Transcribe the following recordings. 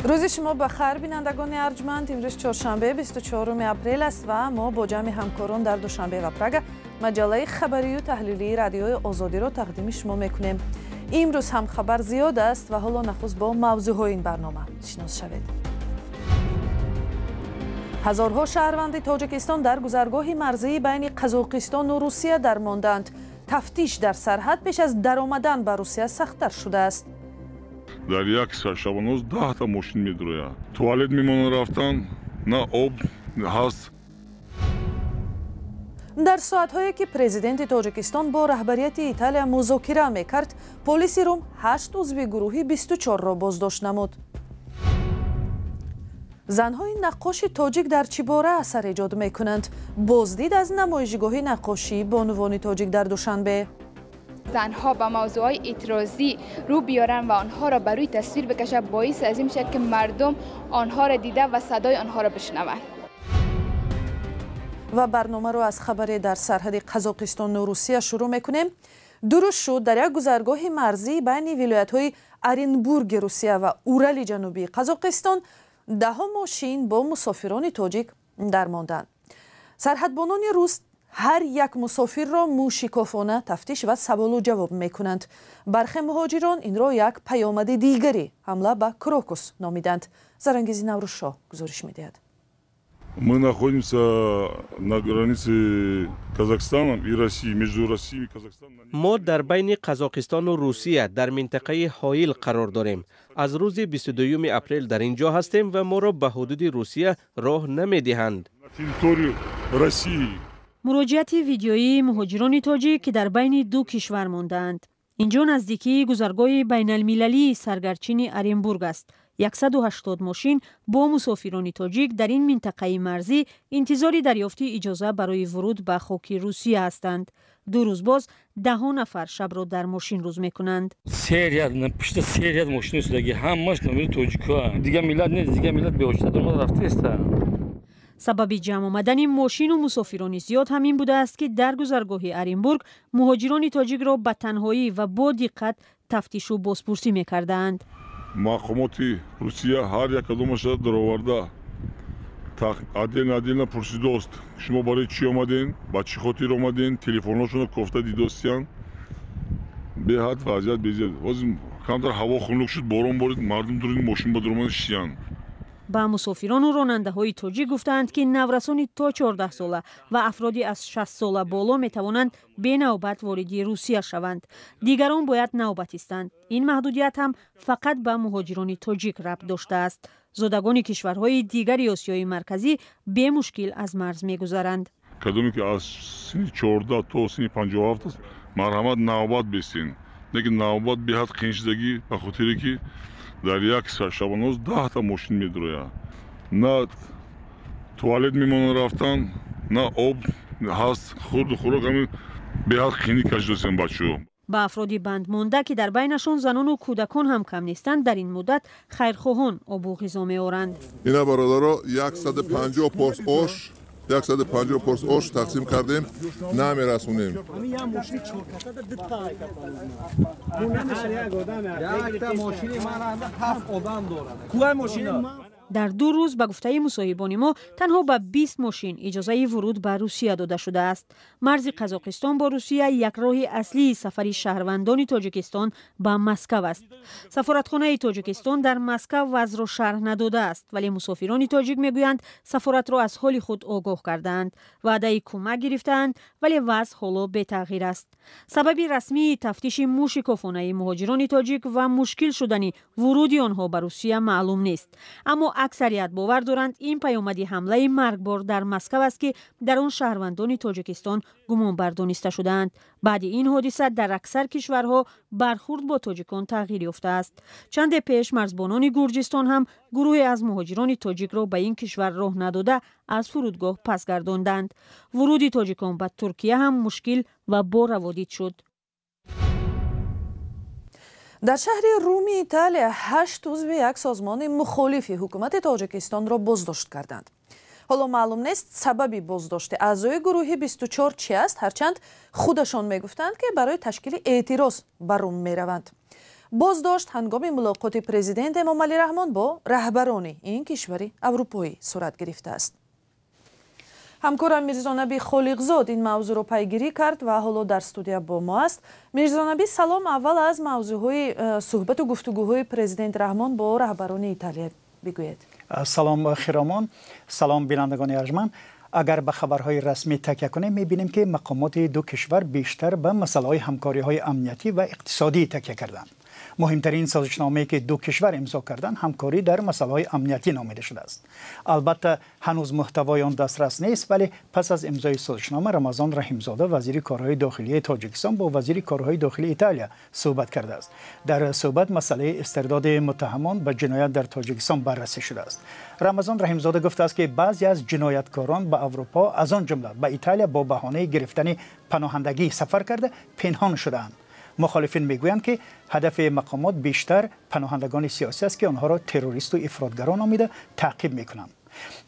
روز شما بخیر بینندگان ارجمند. امروز چهارشنبه 24 اپریل است و ما با جمع همکاران در دوشنبه و پرگ مجله خبری و تحلیلی رادیوی آزادی را تقدیم شما میکنیم. امروز هم خبر زیاد است و حالا نخست با موضوعهای این برنامه شناس شوید. هزارها شهروند تاجیکستان در گذرگاه مرزی بین قزاقستان و روسیه درماندند. تفتیش در سرحد پیش از درآمدن به روسیه سخت‌تر شده است. در یک شبانروز 10 تا ماشین می‌دروید. توالت میمونه رفتن، نه آب هست. در ساعت‌هایی که پرزیدنت تاجیکستان با رهبریت ایتالیا مذاکره می‌کرد، پلیس روم 8 عضو گروه 24 را بازداشت نمود. زنهای نقاش تاجیک در چه باره اثر ایجاد می‌کنند؟ بازدید از نمایشگاه نقاشی بانوان تاجیک در دوشنبه. زنها با موضوعات اعتراضی رو بیارن و آنها را بر روی تصویر بکشه، باعث از این میشه که مردم آنها را دیده و صدای آنها را بشنوند. و برنامه رو از خبری در سرحد قزاقستان و روسیه شروع میکنیم. درست شد در یک گذرگاه مرزی بین ولایت‌های ارنبورگ روسیه و اورال جنوبی قزاقستان 10 ماشین با مسافران تاجیک درماندند. سرحدبانان روس هر یک مسافر را موشکافانه تفتیش و سوال و جواب میکنند. برخی مهاجران این را یک پیامد دیگری حمله به کراکوس نامیدند. زرنگیزی نوروزشاه گزارش میدهد. Мы находимся на границе Казахстана и России, между Россией и Казахстаном. ما در بین قزاقستان و روسیه در منطقه هایل قرار داریم. از روز 22 اپریل در اینجا هستیم و ما را به حدود روسیه راه نمیدهند. مراجعت ویدیویی مهاجران تاجیک که در بین دو کشور ماندند. اینجا نزدیکی گذرگاه بین المللی سرگرچین ارنبورگ است. 180 ماشین با مسافران تاجیک در این منطقه مرزی انتظار دریافتی اجازه برای ورود به خاک روسیه هستند. 2 روز باز 10 نفر شب را در ماشین روز میکنند. سریع ماشین است که همش نمیر تاجیک‌ها. دیگه ملت نه، دیگه ملت به واسطه ما رفته است. سبب جمع آمدن ماشین و مسافران زیاد همین بوده است که در گذرگاه ارنبورگ مهاجران تاجیک را به تنهایی و با دقت تفتیش و بازپرسی میکردند. مقامات روسیه هر یک کدامش را درآورده عدل پرسیده است شما برای چی آمدین؟ با چی خاطر آمدین؟ تلفن‌هاشون رو گفته دیداستین. به حد وضعیت بزرگ. باز کمتر هوا خنک شد، باران بارید، مردم درین ماشین با درمان شیان. با مسافران و راننده های تاجیک گفتند که نورسان تا 14 ساله و افرادی از 60 ساله بالا می توانند به نوبت وارد روسیه شوند. دیگران باید نوبت ایستند. این محدودیت هم فقط به مهاجران تاجیک ربط داشته است. زادگان کشورهای دیگر آسیای مرکزی به مشکل از مرز می گذرند. کدومی که از سن 14 تا سن 57 است مرحمت نوبت بستین. لیکن نوبت به حد قینشدگی به خاطری که در یک شبانروز 10 تا ماشین می‌دروید. نه توالت میمونه رفتن، نه آب هست. خورد و خوراک همین به حد خینی کشیدن بچه‌ها. با افرادی بند مانده که در بینشون زنان و کودکان هم کم نیستند در این مدت خیرخواهان آب و غذا می‌آورند. اینا برادرها 150 پرس آش 150 پرس آش تقسیم کردیم نمیرسونیم. در 2 روز به گفته مصاحبان ما تنها به 20 ماشین اجازه ورود به روسیه داده شده است. مرز قزاقستان با روسیه یک راه اصلی سفر شهروندان تاجیکستان به مسکو است. سفارتخانه تاجیکستان در مسکو وضع را شرح نداده است، ولی مسافران تاجیک میگویند سفارت را از حال خود آگاه کردند، وعده کمک گرفتند، ولی وضع حالا به تغییر است. سبب رسمی تفتیش موشکافانه مهاجران تاجیک و مشکل شدن ورود آنها به روسیه معلوم نیست، اما اکثریت باور دارند این پیامدی حمله مرگبار در مسکو است که در آن شهروندان تاجیکستان گمانبر دانسته شدند. بعد این حادثه در اکثر کشورها برخورد با تاجیکان تغییر یافته است. چند پیش مرزبانان گرجستان هم گروهی از مهاجران تاجیک را به این کشور راه نداده از فرودگاه پس گرداندند. ورود تاجیکان به ترکیه هم مشکل و با روادید شد. در شهر روم ایتالیا 8 عضو یک سازمان مخالف حکومت تاجیکستان را بازداشت کردند. حالا معلوم نیست سببی بازداشت اعضای گروه 24 چی است، هرچند خودشان میگفتند که برای تشکیل اعتراض بر روم میروند. بازداشت هنگام ملاقات پرزیدنت امامعلی رحمان با رهبران این کشور اروپایی صورت گرفته است. همکارم میرزانبی خالقزاد این موضوع را پیگیری کرد و حالا در استودیو با ما است. میرزانبی سلام، اول از موضوعهای صحبت و گفتگوهای پرزیدنت رحمان با رهبران ایتالیا بگوید. سلام خیرامان، سلام بینندگان ارجمند. اگر به خبرهای رسمی تکیه کنیم میبینیم که مقامات دو کشور بیشتر به مسائل همکاری‌های امنیتی و اقتصادی تکیه کردند. مهمترین سازشنامه‌ای که دو کشور امضا کردند همکاری در مسائل امنیتی نامیده شده است. البته هنوز محتوای آن دسترس نیست، ولی پس از امضای سازشنامه رمضان رحیمزاده وزیر کارهای داخلی تاجیکستان با وزیر کارهای داخلی ایتالیا صحبت کرده است. در صحبت مسئله استرداد متهمان به جنایت در تاجیکستان بررسی شده است. رمضان رحیمزاده گفته است که بعضی از جنایتکاران به اروپا از آن جمله به ایتالیا با بهانه گرفتن پناهندگی سفر کرده پنهان شده‌اند. مخالفین میگویند که هدف مقامات بیشتر پناهندگان سیاسی است که آنها را تروریست و افراطگران نامیده تعقیب میکنند.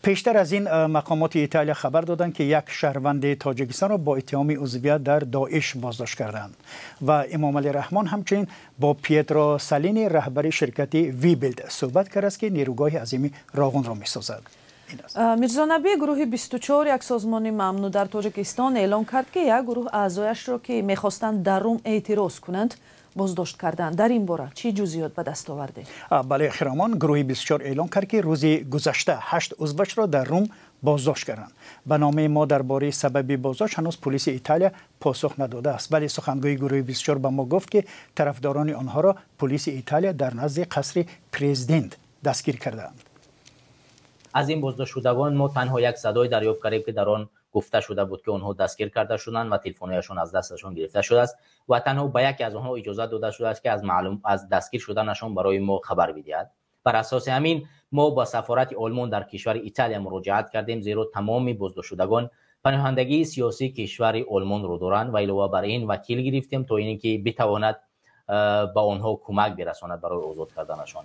پیشتر از این مقامات ایتالیا خبر دادند که یک شهروند تاجیکستان را با اتهام عضویت در داعش بازداشت کردند و امامعلی رحمان همچنین با پیترو سالینی رهبر شرکت ویبیلد صحبت کرده است که نیروگاه عظیمی راغون را میسازد. میرزانبی گروه 24 یک سازمان ممنوع در تاجیکستان اعلام کرد که یک گروه اعضایش را که میخواستند در روم اعتراض کنند بازداشت کردند. در این باره چی جزئیات به دست آورده؟ بله خیرامان، گروه 24 اعلام کرد که روز گذشته 8 عضوش را در روم بازداشت کردند. به نامه ما درباره سبب بازداشت هنوز پلیس ایتالیا پاسخ نداده است، ولی سخنگوی گروه 24 به ما گفت که طرفداران آنها را پلیس ایتالیا در نزد قصر پرزیدنت دستگیر کردند. از این بازداشت شدگان ما تنها یک صدای دریافت کردیم که در آن گفته شده بود که آنها دستگیر کرده شدند و تلفن‌هایشان از دستشان گرفته شده است و تنها به یکی از آنها اجازه داده شده است که از دستگیر شدنشان برای ما خبر بدهد. بر اساس همین ما با سفارت آلمان در کشور ایتالیا مراجعت کردیم، زیرا تمام بازداشت شدگان پناهندگی سیاسی کشور آلمان را دارند و علاوه بر این وکیل گرفتیم تا اینکه بتواند به آنها کمک برساند برای آزاد کردنشان.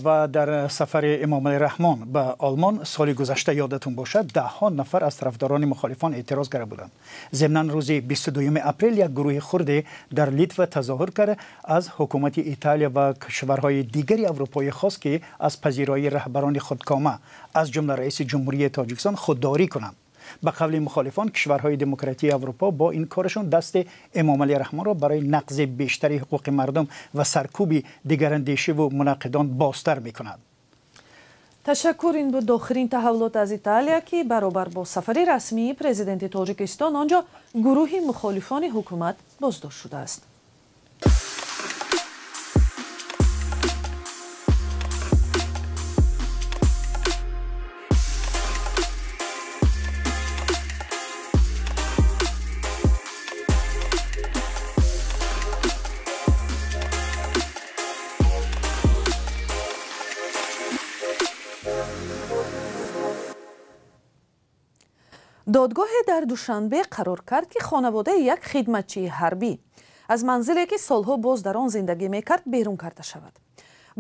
و در سفر امامعلی رحمان به آلمان سال گذشته یادتون باشد 10 نفر از طرفداران مخالفان اعتراض کرده بودند. ضمناً روز 22 اپریل یک گروه خرد در لیتو تظاهر کرده از حکومت ایتالیا و کشورهای دیگری اروپایی خواست که از پذیرایی رهبران خودکامه از جمله رئیس جمهوری تاجیکستان خودداری کنند. به قول مخالفان کشورهای دموکراتی اروپا با این کارشون دست امامعلی رحمان را برای نقض بیشتری حقوق مردم و سرکوب دیگراندیشی و مناقضان بازتر میکنند. تشکر. این بود آخرین تحولات از ایتالیا که برابر با سفر رسمی پرزیدنت تاجیکستان آنجا گروه مخالفان حکومت بازداشت شده است. دادگاه در دوشنبه قرار کرد که خانواده یک خدمتچی حربی از منزلی که سالها باز در آن زندگی میکرد بیرون کرده شود.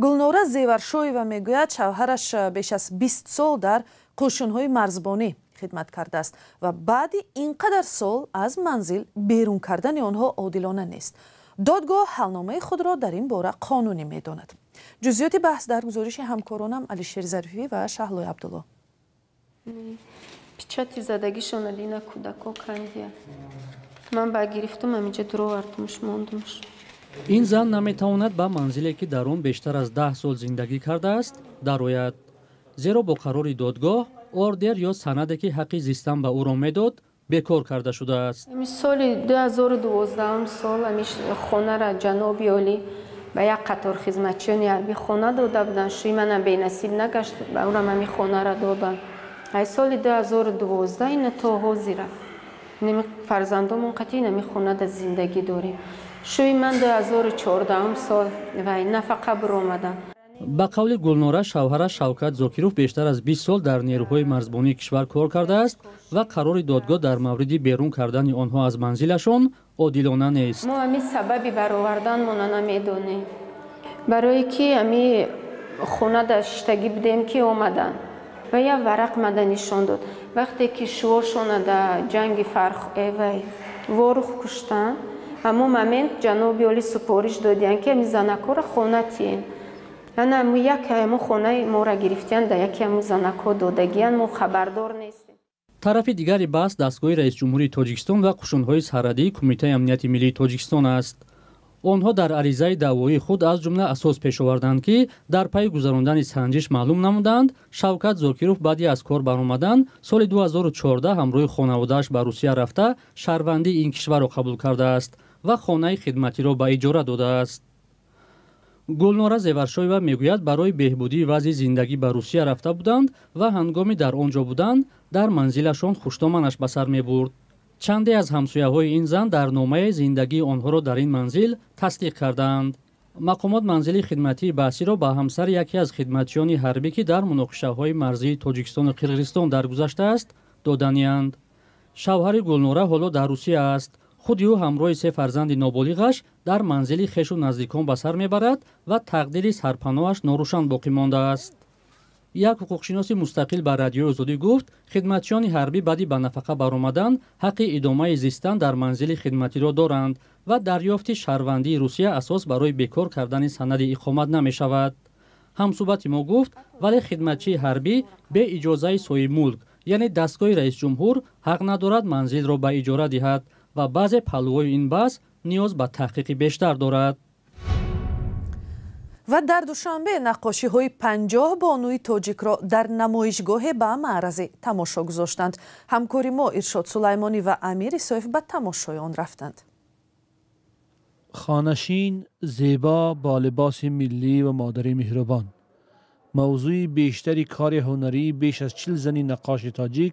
گلنوره زیورشویوا میگوید شوهرش بیش از 20 سال در قوشون‌های مرزبانی خدمت کرده است و بعد اینقدر سال از منزل بیرون کردن آنها عادلانه نیست. دادگاه حلنامه خود را در این باره قانونی میداند. جزئیات بحث در گزارش همکارانم علیشیر ظریفی و شهلای عبدالله. پیچاتی زدگیشون لینا کودکو کندیه. من با گرفتم همینجا درو وردمش موندمش. این زن نمیتواند به منزلی که در آن بیشتر از 10 سال زندگی کرده است درآید، زیرا با قرار دادگاه اوردر یا سندی که حق زیستن به او را میداد بیکار کرده شده است. سال 2012 سال همیش خانه را جناب عالی به یک قطار خدمتچیان حربی خانه داده بودن. شوی منم بی‌نصیب نگشت، به او را همین خانه را دادن. ای سال 2012 این تا حاضره نمی فرزندامون قطعی نمی خونه در زندگی داریم. شوی من 2014 سال و این نفقه برآمدن. با قول گلنوره شوهرش شوکت زاکیروف بیشتر از 20 سال در نیروهای مرزبانی کشور کار کرده است و قرار دادگاه در مورد بیرون کردن آنها از منزلشان عادلانه نیست. ما همین سببی برآوردن ما نمیدونیم، برای که همین خونه داشتگی بودیم که اومدن و یا ورق مدنیشان داد. وقتی که شوهرشون در جنگ فرخ وارخ کشتن همون момент جناب عالی سپارش دادن که زنکا را خانه تین انا یک همون خانه ما را گرفتن در یکی همون زنکا دادگیان ما خبردار نیستیم. طرف دیگری بحث دستگاه رئیس جمهوری تاجیکستان و قشون‌های سرحدی کمیته امنیت ملی تاجیکستان است. آنها در عریضه دعوایی خود از جمله اساس پیش آوردند که در پی گذراندن سنجش معلوم نمودند شوکت زاکیروف بعدی از کار برآمدن سال 2014 همراه خانواده‌اش به روسیه رفته شهروندی این کشور را قبول کرده است و خانه خدمتی را به اجاره داده است. گلناره زیورشایوا میگوید برای بهبودی وضع زندگی به روسیه رفته بودند و هنگامی در آنجا بودند در منزلشان خوشتامنش به سر میبرد. چندی از همسایه‌های این زن در نامه زندگی آنها را در این منزل تصدیق کردند. مقامات منزل خدمتی بحثی را به همسر یکی از خدمتیان حربی که در مناقشه‌های مرزی تاجیکستان و قرقیزستان درگذشته است دادنی‌اند. شوهر گلنوره حالا در روسیه است. خود او همراه 3 فرزند نابالغش در منزل خویش و نزدیکان به سر میبرد و تقدیر سرپناهش ناروشن باقی مانده است. یک حقوقشناس مستقل به رادیو آزادی گفت خدمتیان حربی بعدی به نفقه برآمدن حق ادامه زیستن در منزل خدمتی را دارند و دریافت شهروندی روسیه اساس برای بیکار کردن سند اقامت نمی شود. همصحبت ما گفت ولی خدمتچی حربی به اجازه صاحب ملک یعنی دستگاه رئیس جمهور حق ندارد منزل را به اجاره دهد و بعض پهلوهای این بحث نیاز به تحقیق بیشتر دارد. و در دوشنبه نقاشی های 50 بانوی تاجیک را در نمایشگاه به معرض تماشا گذاشتند. همکاری ما ارشاد سلیمانی و امیر اسایف به تماشای آن رفتند. خانشین زیبا با لباس ملی و مادری مهربان. موضوع بیشتری کار هنری بیش از 40 زن نقاش تاجیک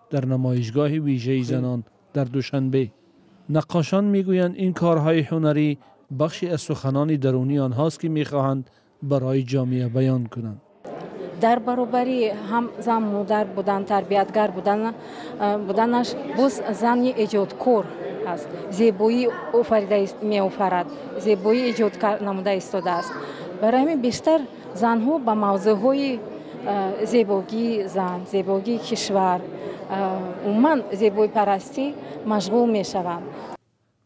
در نمایشگاه ویژه زنان در دوشنبه. نقاشان میگویند این کارهای هنری بخشی از سخنان درونی آنهاست که میخواهند برای جامعه بیان کنند. در برابری هم زن مادر بودن تربیتگر بودنش باز زن ایجادکار است. زیبایی آفریده می آفرد، زیبایی ایجاد نموده ایستاده است. برای همین بیشتر زنها به موضوعهای زیبایی زن، زیبایی کشور، عموما زیبایی پرستی مشغول می شوند.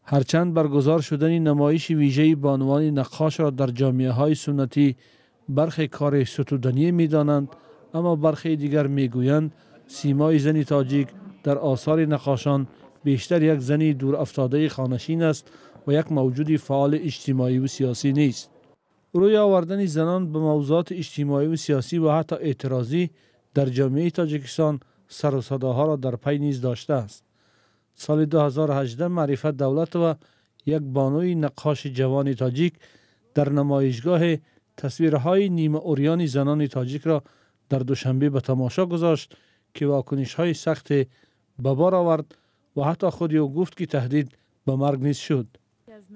هرچند برگزار شدن نمایش ویژه بانوان نقاش را در جامعه های سنتی برخی کار ستودنی می دانند، اما برخی دیگر می گویند سیمای زن تاجیک در آثار نقاشان بیشتر یک زنی دور افتاده خانشین است و یک موجود فعال اجتماعی و سیاسی نیست. روی آوردن زنان به موضوعات اجتماعی و سیاسی و حتی اعتراضی در جامعه تاجیکستان سر و صداها را در پی نیز داشته است. سال 2018 معرفت دولت و یک بانوی نقاش جوان تاجیک در نمایشگاه تصویرهای نیمه عریان زنان تاجیک را در دوشنبه به تماشا گذاشت که واکنش‌های سخت به بار آورد و حتی خود او گفت که تهدید به مرگ نیز شد.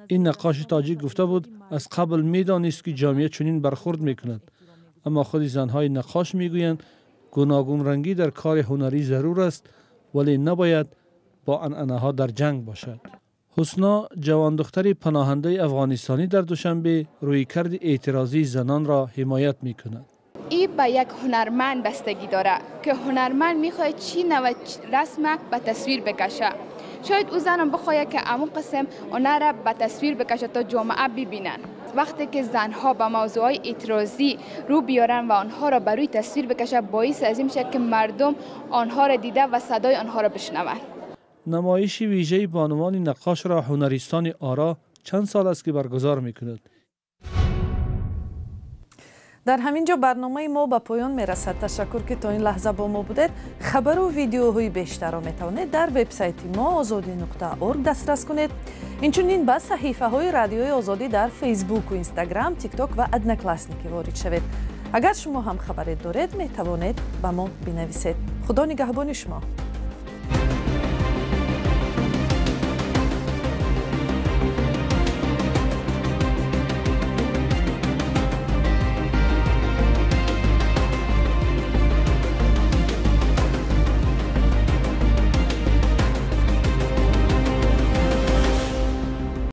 این نقاش تاجیک گفته بود از قبل می‌دانست که جامعه چنین برخورد می‌کند، اما خود زن‌های نقاش می‌گویند گوناگون رنگی در کار هنری ضرور است ولی نباید با عنعنه‌ها در جنگ باشد. حسنا جوان دختری پناهنده افغانستانی در دوشنبه رویکرد اعتراضی زنان را حمایت می‌کند. این به یک هنرمند بستگی داره که هنرمند میخواد چی نوع رسم به تصویر بکشه. شاید او زنم بخواد که امون قسم آنها را به تصویر بکشه تا جامعه ببینن. وقتی که زنها به موضوعات اعتراضی رو بیارن و آنها را بروی تصویر بکشه باعث از این میشه که مردم آنها را دیده و صدای آنها را بشنوند. نمایش ویژه بانوان نقاش را هنریستان آرا چند سال است که برگزار می‌کند. در همین جا برنامه ما به پایان میرسد. تشکر که تا این لحظه با ما بودید. خبر و ویدیوهای بیشتر را میتوانید در وبسایت ما azadi.org دسترس کنید. اینچنین به صحیفه های رادیوی آزادی در فیسبوک و اینستاگرام، تیک تاک و ادنکلاسنیکی وارد شوید. اگر شما هم خبری دارید میتوانید به ما بنویسید. خدا نگهبان شما.